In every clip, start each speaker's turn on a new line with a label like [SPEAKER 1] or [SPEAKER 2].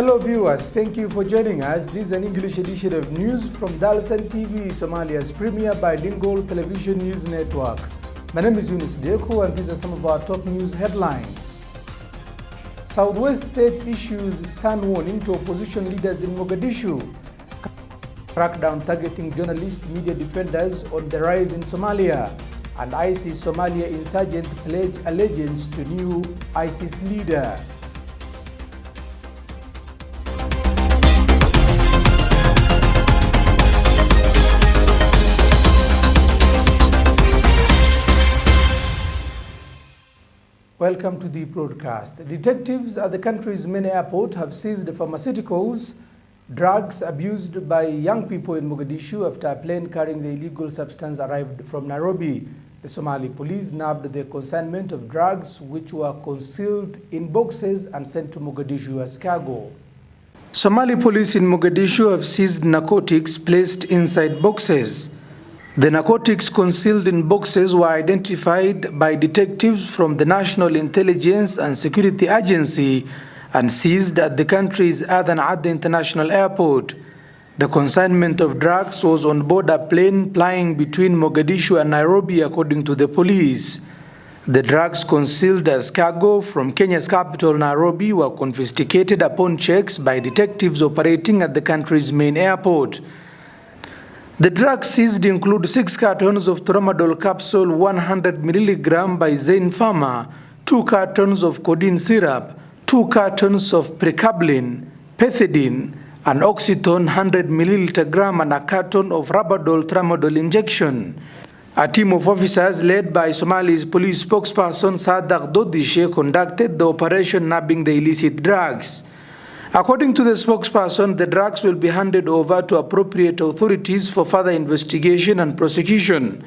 [SPEAKER 1] Hello viewers, thank you for joining us. This is an English edition of news from Dalsan TV, Somalia's premier bilingual television news network. My name is Yunus Deku and these are some of our top news headlines. Southwest State issues stern warning to opposition leaders in Mogadishu. Crackdown targeting journalists, media defenders on the rise in Somalia. And ISIS Somalia insurgent pledge allegiance to new ISIS leader. Welcome to the broadcast. Detectives at the country's main airport have seized pharmaceuticals, drugs abused by young people in Mogadishu after a plane carrying the illegal substance arrived from Nairobi. The Somali police nabbed the consignment of drugs which were concealed in boxes and sent to Mogadishu as cargo. Somali police in Mogadishu have seized narcotics placed inside boxes. The narcotics concealed in boxes were identified by detectives from the National Intelligence and Security Agency and seized at the country's Aden Adda International Airport. The consignment of drugs was on board a plane plying between Mogadishu and Nairobi, according to the police. The drugs concealed as cargo from Kenya's capital, Nairobi, were confiscated upon checks by detectives operating at the country's main airport. The drugs seized include 6 cartons of tramadol capsule 100 mg by Zain Pharma, 2 cartons of codeine syrup, 2 cartons of pregabalin, pethidine, an oxytone 100 mg and a carton of rabadol tramadol injection. A team of officers led by Somali's police spokesperson Sadak Dodishe conducted the operation nabbing the illicit drugs. According to the spokesperson, the drugs will be handed over to appropriate authorities for further investigation and prosecution.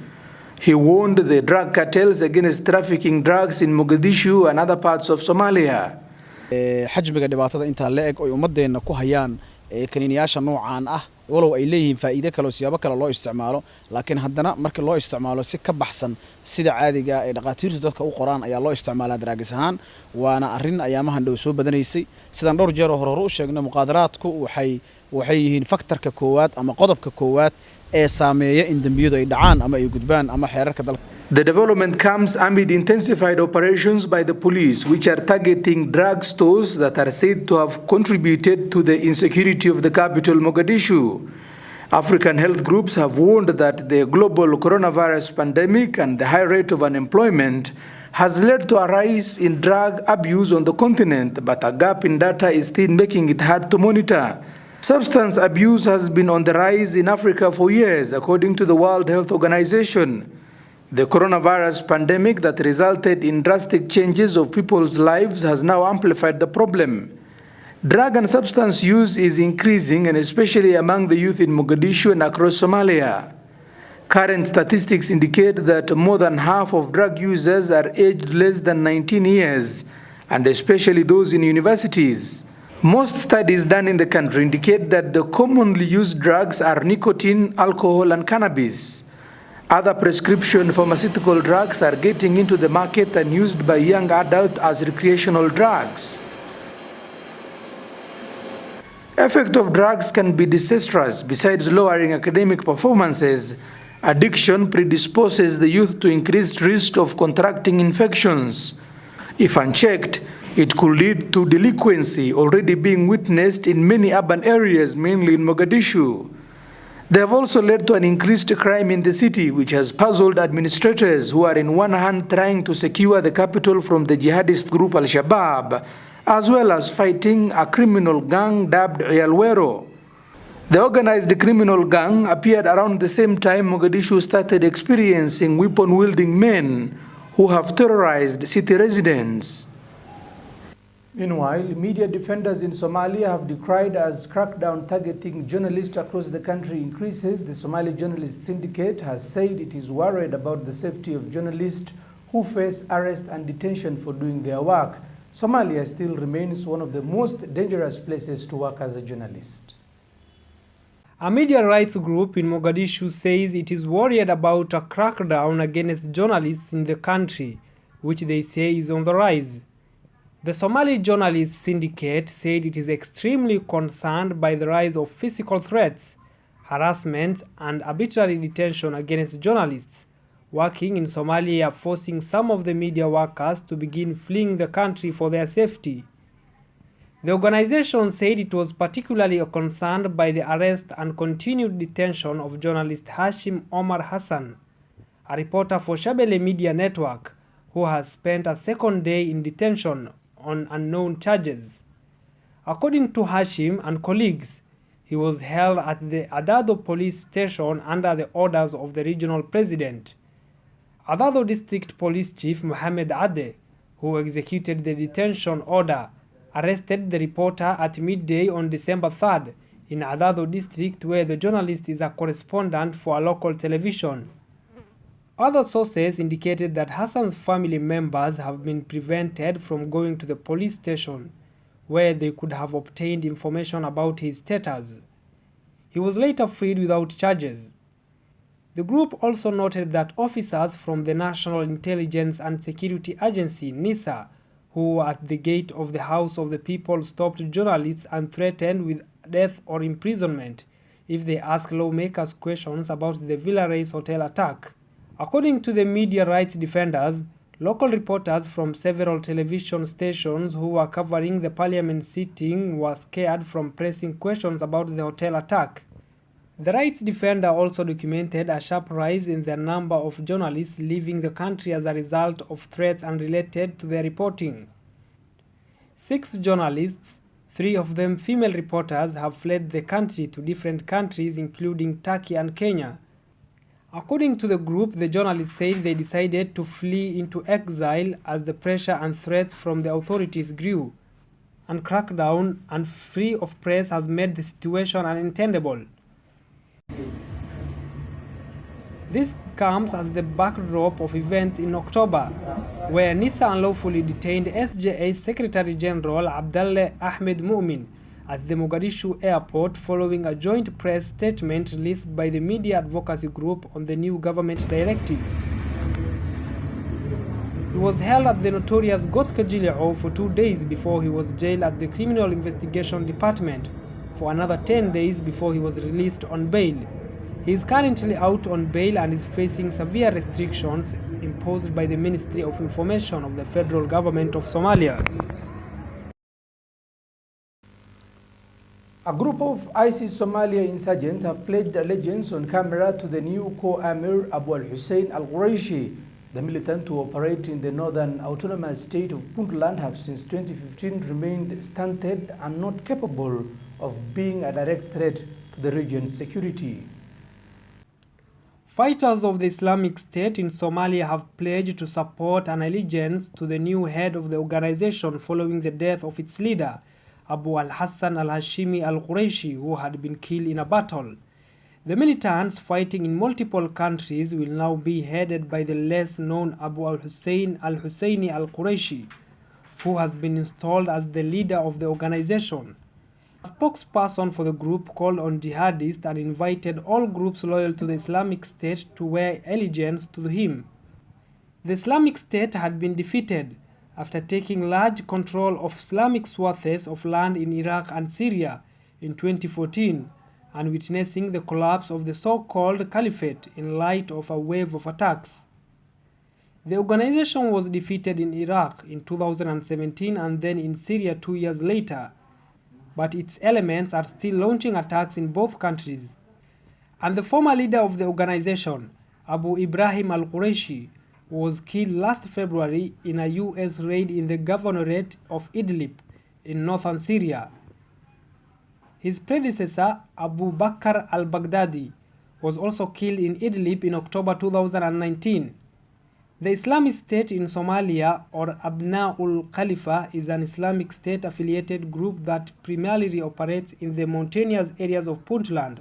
[SPEAKER 1] He warned the drug cartels against trafficking drugs in Mogadishu and other parts of Somalia.
[SPEAKER 2] حجمك dhibaatada inta la eg oo ummadeena ku hayaan kaniiniyaasha noocaan ah walow ay leeyihiin faa'iido kale oo siyaabo kale loo isticmaalo laakiin haddana marka loo isticmaalo si ka baxsan sida caadiga ee dhaqaatiirtu dadka u qoraan ayaa loo isticmaalaa drugs ahaan waana arrin ayaamahan dhow soo badanaysay sidaan dhowr jeer hore u sheegnay muqaadaraadku waxay yihiin faktarka koowaad ama qodobka koowaad ee saameeya in dambiyadu ay dhacaan ama ay gudbaan ama xeerarka dalka.
[SPEAKER 1] The development comes amid intensified operations by the police, which are targeting drug stores that are said to have contributed to the insecurity of the capital, Mogadishu. African health groups have warned that the global coronavirus pandemic and the high rate of unemployment has led to a rise in drug abuse on the continent, but a gap in data is still making it hard to monitor. Substance abuse has been on the rise in Africa for years, according to the World Health Organization. The coronavirus pandemic that resulted in drastic changes of people's lives has now amplified the problem. Drug and substance use is increasing, and especially among the youth in Mogadishu and across Somalia. Current statistics indicate that more than half of drug users are aged less than 19 years, and especially those in universities. Most studies done in the country indicate that the commonly used drugs are nicotine, alcohol, and cannabis. Other prescription pharmaceutical drugs are getting into the market and used by young adults as recreational drugs. Effect of drugs can be disastrous. Besides lowering academic performances, addiction predisposes the youth to increased risk of contracting infections. If unchecked, it could lead to delinquency already being witnessed in many urban areas, mainly in Mogadishu. They have also led to an increased crime in the city, which has puzzled administrators who are in one hand trying to secure the capital from the jihadist group Al-Shabaab, as well as fighting a criminal gang dubbed Yalwero. The organized criminal gang appeared around the same time Mogadishu started experiencing weapon-wielding men who have terrorized city residents. Meanwhile, media defenders in Somalia have decried as crackdown targeting journalists across the country increases. The Somali Journalists Syndicate has said it is worried about the safety of journalists who face arrest and detention for doing their work. Somalia still remains one of the most dangerous places to work as a journalist.
[SPEAKER 3] A media rights group in Mogadishu says it is worried about a crackdown against journalists in the country, which they say is on the rise. The Somali Journalists Syndicate said it is extremely concerned by the rise of physical threats, harassment, and arbitrary detention against journalists working in Somalia, forcing some of the media workers to begin fleeing the country for their safety. The organization said it was particularly concerned by the arrest and continued detention of journalist Hashim Omar Hassan, a reporter for Shabelle Media Network, who has spent a second day in detention on unknown charges. According to Hashim and colleagues, he was held at the Adado police station under the orders of the regional president. Adado District Police Chief Mohammed Ade, who executed the detention order, arrested the reporter at midday on December 3rd in Adado District, where the journalist is a correspondent for a local television. Other sources indicated that Hassan's family members have been prevented from going to the police station, where they could have obtained information about his status. He was later freed without charges. The group also noted that officers from the National Intelligence and Security Agency, NISA, who were at the gate of the House of the People, stopped journalists and threatened with death or imprisonment if they asked lawmakers questions about the Villa Reis hotel attack. According to the media rights defenders, local reporters from several television stations who were covering the parliament sitting were scared from pressing questions about the hotel attack. The rights defender also documented a sharp rise in the number of journalists leaving the country as a result of threats unrelated to their reporting. 6 journalists, 3 of them female reporters, have fled the country to different countries including Turkey and Kenya. According to the group, the journalists said they decided to flee into exile as the pressure and threats from the authorities grew, and crackdown and free of press has made the situation untenable. This comes as the backdrop of events in October, where NISA unlawfully detained SJA Secretary General Abdallah Ahmed Mu'min at the Mogadishu airport following a joint press statement released by the media advocacy group on the new government directive. He was held at the notorious Godka Jilao for 2 days before he was jailed at the Criminal Investigation Department for another 10 days before he was released on bail. He is currently out on bail and is facing severe restrictions imposed by the Ministry of Information of the federal government of Somalia.
[SPEAKER 1] A group of ISIS Somalia insurgents have pledged allegiance on camera to the new co-emir Abu al-Hussein al-Quraishi. The militants who operate in the northern autonomous state of Puntland have since 2015 remained stunted and not capable of being a direct threat to the region's security.
[SPEAKER 3] Fighters of the Islamic State in Somalia have pledged to support an allegiance to the new head of the organization following the death of its leader, Abu al-Hassan al-Hashimi al-Quraishi, who had been killed in a battle. The militants fighting in multiple countries will now be headed by the less-known Abu al-Hussein al-Husseini al-Quraishi, who has been installed as the leader of the organization. A spokesperson for the group called on jihadists and invited all groups loyal to the Islamic State to wear allegiance to him. The Islamic State had been defeated after taking large control of Islamic swathes of land in Iraq and Syria in 2014 and witnessing the collapse of the so-called caliphate in light of a wave of attacks. The organization was defeated in Iraq in 2017 and then in Syria 2 years later, but its elements are still launching attacks in both countries. And the former leader of the organization, Abu Ibrahim al-Quraishi, was killed last February in a US raid in the governorate of Idlib in northern Syria. His predecessor, Abu Bakr al-Baghdadi, was also killed in Idlib in October 2019. The Islamic State in Somalia, or Abna'ul Khalifa, is an Islamic State-affiliated group that primarily operates in the mountainous areas of Puntland,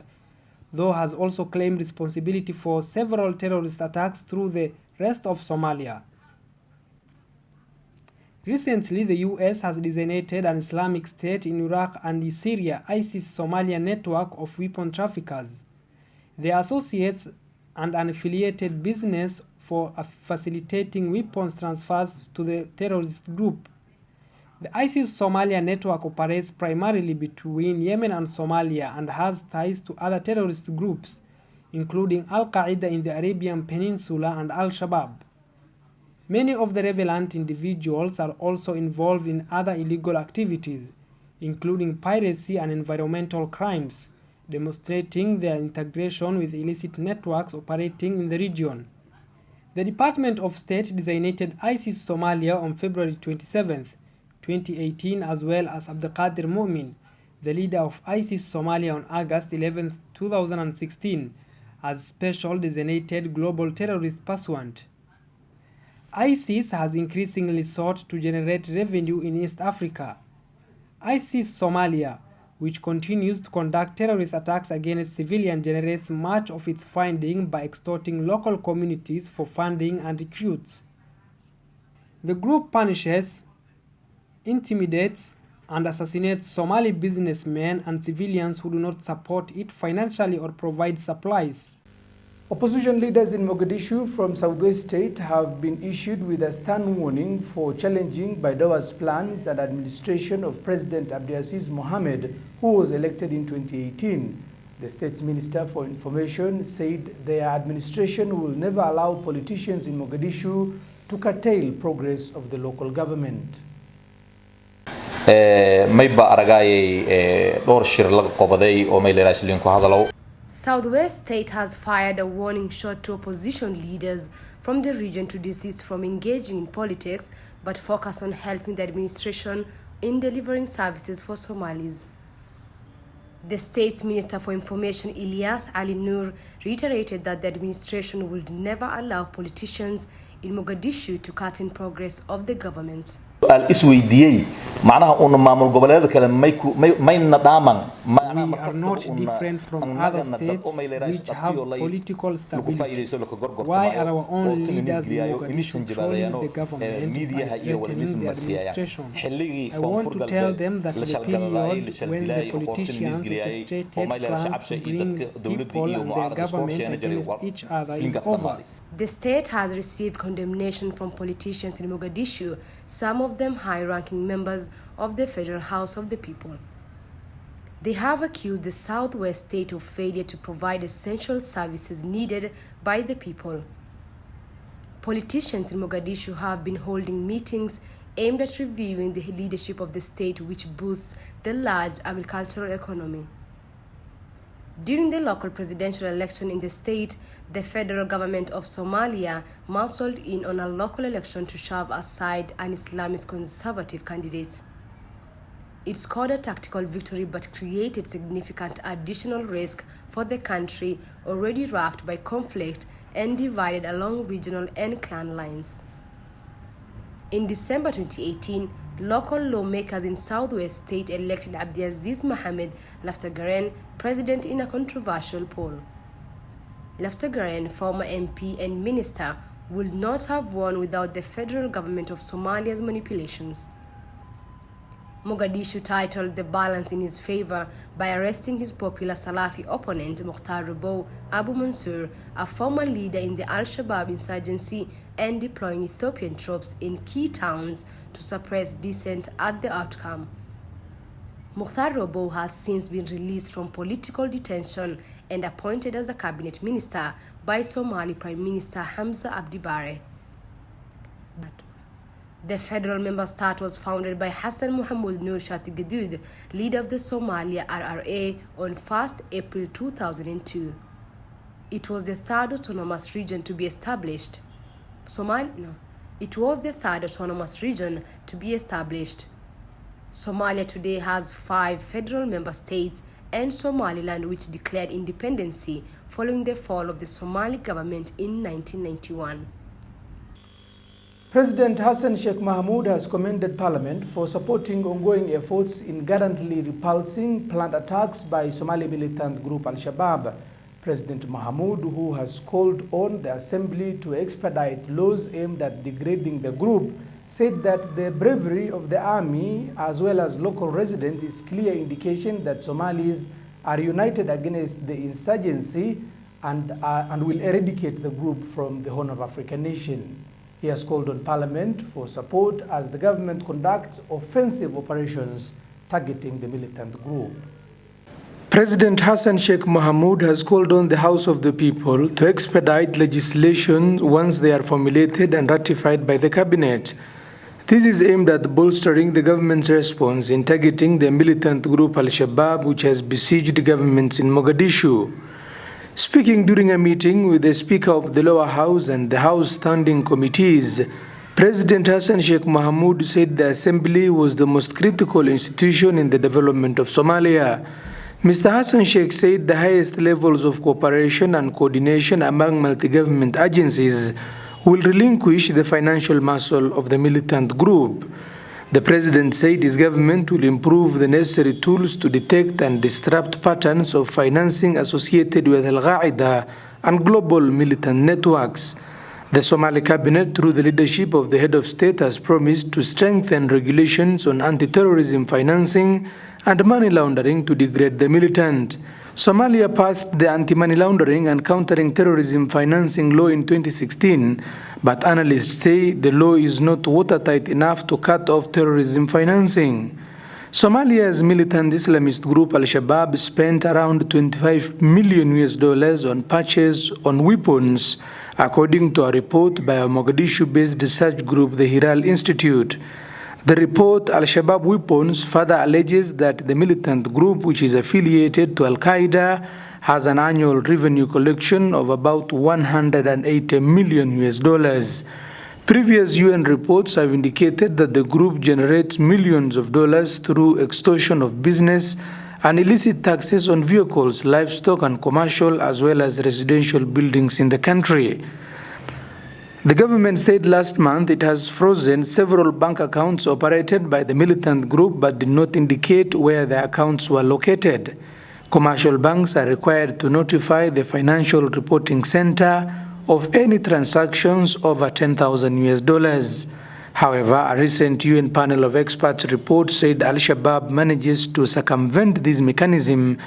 [SPEAKER 3] though has also claimed responsibility for several terrorist attacks through the rest of Somalia. Recently, the US has designated an Islamic State in Iraq and the Syria ISIS Somalia network of weapon traffickers, their associates, and an affiliated business for facilitating weapons transfers to the terrorist group. The ISIS Somalia network operates primarily between Yemen and Somalia and has ties to other terrorist groups, including Al-Qaeda in the Arabian Peninsula and Al-Shabaab. Many of the relevant individuals are also involved in other illegal activities, including piracy and environmental crimes, demonstrating their integration with illicit networks operating in the region. The Department of State designated ISIS Somalia on February 27, 2018, as well as Abdelkader Mu'min, the leader of ISIS Somalia, on August 11, 2016, as special designated global terrorist pursuant. ISIS has increasingly sought to generate revenue in East Africa. ISIS Somalia, which continues to conduct terrorist attacks against civilians, generates much of its funding by extorting local communities for funding and recruits. The group punishes, intimidates, and assassinates Somali businessmen and civilians who do not support it financially or provide supplies.
[SPEAKER 1] Opposition leaders in Mogadishu from Southwest State have been issued with a stern warning for challenging Baidowa's plans and administration of President Abdelaziz Mohamed, who was elected in 2018. The state's Minister for Information said their administration will never allow politicians in Mogadishu to curtail progress of the local government.
[SPEAKER 4] Southwest State has fired a warning shot to opposition leaders from the region to desist from engaging in politics but focus on helping the administration in delivering services for Somalis. The state's Minister for Information, Ilyas Ali Nur, reiterated that the administration would never allow politicians in Mogadishu to cut in progress of the government.
[SPEAKER 3] We are not different from other states which have political stability. Why are our own leaders in Mogadishu trolling the government and threatening the administration? I want to tell them that the period when the politicians orchestrated plans to bring people and their government against each other is over.
[SPEAKER 4] The state has received condemnation from politicians in Mogadishu, some of them high-ranking members of the Federal House of the People. They have accused the Southwest State of failure to provide essential services needed by the people. Politicians in Mogadishu have been holding meetings aimed at reviewing the leadership of the state, which boosts the large agricultural economy. During the local presidential election in the state, the federal government of Somalia muscled in on a local election to shove aside an Islamist conservative candidate. It scored a tactical victory but created significant additional risk for the country already racked by conflict and divided along regional and clan lines. In December 2018, local lawmakers in Southwest State elected Abdelaziz Mohamed Laftagaren president in a controversial poll. Laftagaren, former MP and minister, would not have won without the federal government of Somalia's manipulations. Mogadishu titled the balance in his favor by arresting his popular Salafi opponent Mukhtar Robow Abu Mansur, a former leader in the Al-Shabaab insurgency, and deploying Ethiopian troops in key towns to suppress dissent at the outcome. Mukhtar Robow has since been released from political detention and appointed as a cabinet minister by Somali Prime Minister Hamza Abdi Bare. The federal member state was founded by Hassan Mohamud Nur Shati Gadud, leader of the Somalia RRA, on 1st April 2002. It was the third autonomous region to be established. Somalia today has 5 federal member states and Somaliland, which declared independence following the fall of the Somali government in 1991.
[SPEAKER 1] President Hassan Sheikh Mahmoud has commended Parliament for supporting ongoing efforts in gallantly repulsing planned attacks by Somali militant group Al-Shabaab. President Mahmoud, who has called on the Assembly to expedite laws aimed at degrading the group, said that the bravery of the army as well as local residents is clear indication that Somalis are united against the insurgency and will eradicate the group from the Horn of Africa nation. He has called on Parliament for support as the government conducts offensive operations targeting the militant group. President Hassan Sheikh Mohamud has called on the House of the People to expedite legislation once they are formulated and ratified by the Cabinet. This is aimed at bolstering the government's response in targeting the militant group Al-Shabaab, which has besieged governments in Mogadishu. Speaking during a meeting with the Speaker of the Lower House and the House Standing Committees, President Hassan Sheikh Mohamud said the Assembly was the most critical institution in the development of Somalia. Mr. Hassan Sheikh said the highest levels of cooperation and coordination among multi-government agencies will relinquish the financial muscle of the militant group. The president said his government will improve the necessary tools to detect and disrupt patterns of financing associated with Al-Qaeda and global militant networks. The Somali cabinet, through the leadership of the head of state, has promised to strengthen regulations on anti-terrorism financing and money laundering to degrade the militant. Somalia passed the Anti-Money Laundering and Countering Terrorism Financing Law in 2016, but analysts say the law is not watertight enough to cut off terrorism financing. Somalia's militant Islamist group Al-Shabaab spent around $25 million on purchase on weapons, according to a report by a Mogadishu-based research group, the Hiral Institute. The report, Al-Shabaab Weapons, further alleges that the militant group, which is affiliated to Al-Qaeda, has an annual revenue collection of about $180 million. Previous UN reports have indicated that the group generates millions of dollars through extortion of business and illicit taxes on vehicles, livestock, and commercial as well as residential buildings in the country. The government said last month it has frozen several bank accounts operated by the militant group but did not indicate where the accounts were located. Commercial banks are required to notify the Financial Reporting Center of any transactions over $10,000. However, a recent UN panel of experts report said Al-Shabaab manages to circumvent this mechanism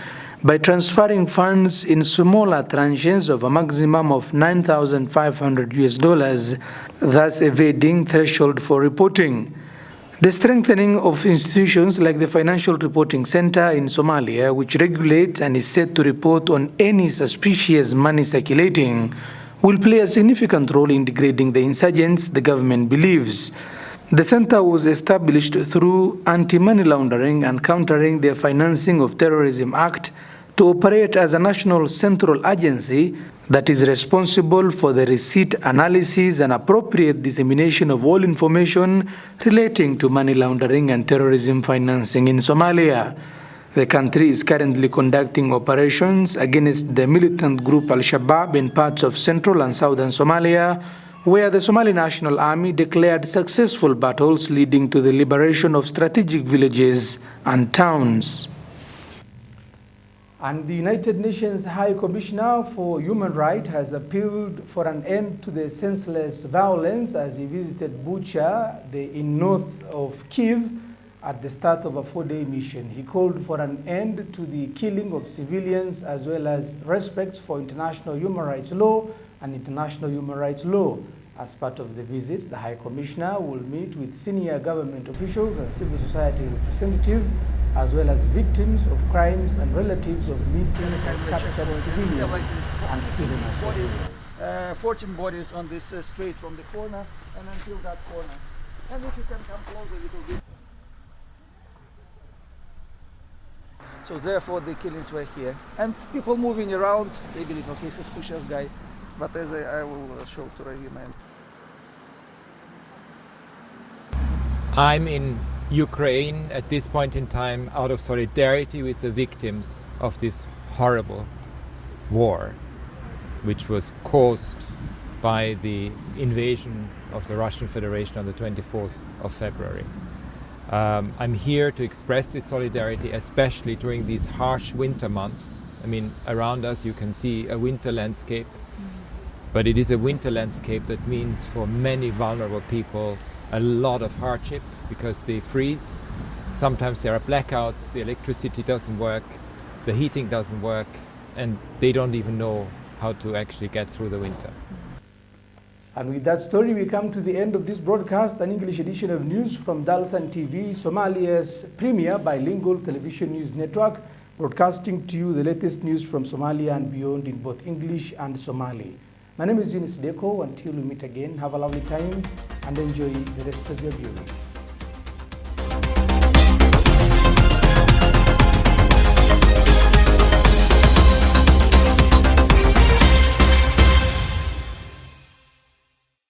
[SPEAKER 1] by transferring funds in smaller tranches of a maximum of $9,500, thus evading threshold for reporting. The strengthening of institutions like the Financial Reporting Center in Somalia, which regulates and is set to report on any suspicious money circulating, will play a significant role in degrading the insurgents, the government believes. The center was established through Anti-Money Laundering and Countering the Financing of Terrorism Act to operate as a national central agency that is responsible for the receipt analysis and appropriate dissemination of all information relating to money laundering and terrorism financing in Somalia. The country is currently conducting operations against the militant group Al-Shabaab in parts of central and southern Somalia, where the Somali National Army declared successful battles leading to the liberation of strategic villages and towns. And the United Nations High Commissioner for Human Rights has appealed for an end to the senseless violence as he visited Bucha, in north of Kyiv, at the start of a 4-day mission. He called for an end to the killing of civilians as well as respect for international human rights law and international human rights law. As part of the visit, the High Commissioner will meet with senior government officials and civil society representatives, as well as victims of crimes and relatives of missing and captured civilians and prisoners.
[SPEAKER 5] 14 bodies on this street from the corner and until that corner. And if you can come closer, it will be. So therefore the killings were here. And people moving around, they believe, okay, suspicious guy. But as I will show to Ravina.
[SPEAKER 6] I'm in Ukraine at this point in time out of solidarity with the victims of this horrible war, which was caused by the invasion of the Russian Federation on the 24th of February. I'm here to express this solidarity, especially during these harsh winter months. I mean, around us you can see a winter landscape, but it is a winter landscape that means for many vulnerable people a lot of hardship because they freeze. Sometimes there are blackouts, the electricity doesn't work, the heating doesn't work, and they don't even know how to actually get through the winter.
[SPEAKER 1] And with that story, we come to the end of this broadcast, an English edition of news from Dalsan TV, Somalia's premier bilingual television news network, broadcasting to you the latest news from Somalia and beyond in both English and Somali. My name is Eunice Deko. Until we meet again, have a lovely time and enjoy the rest of your viewing.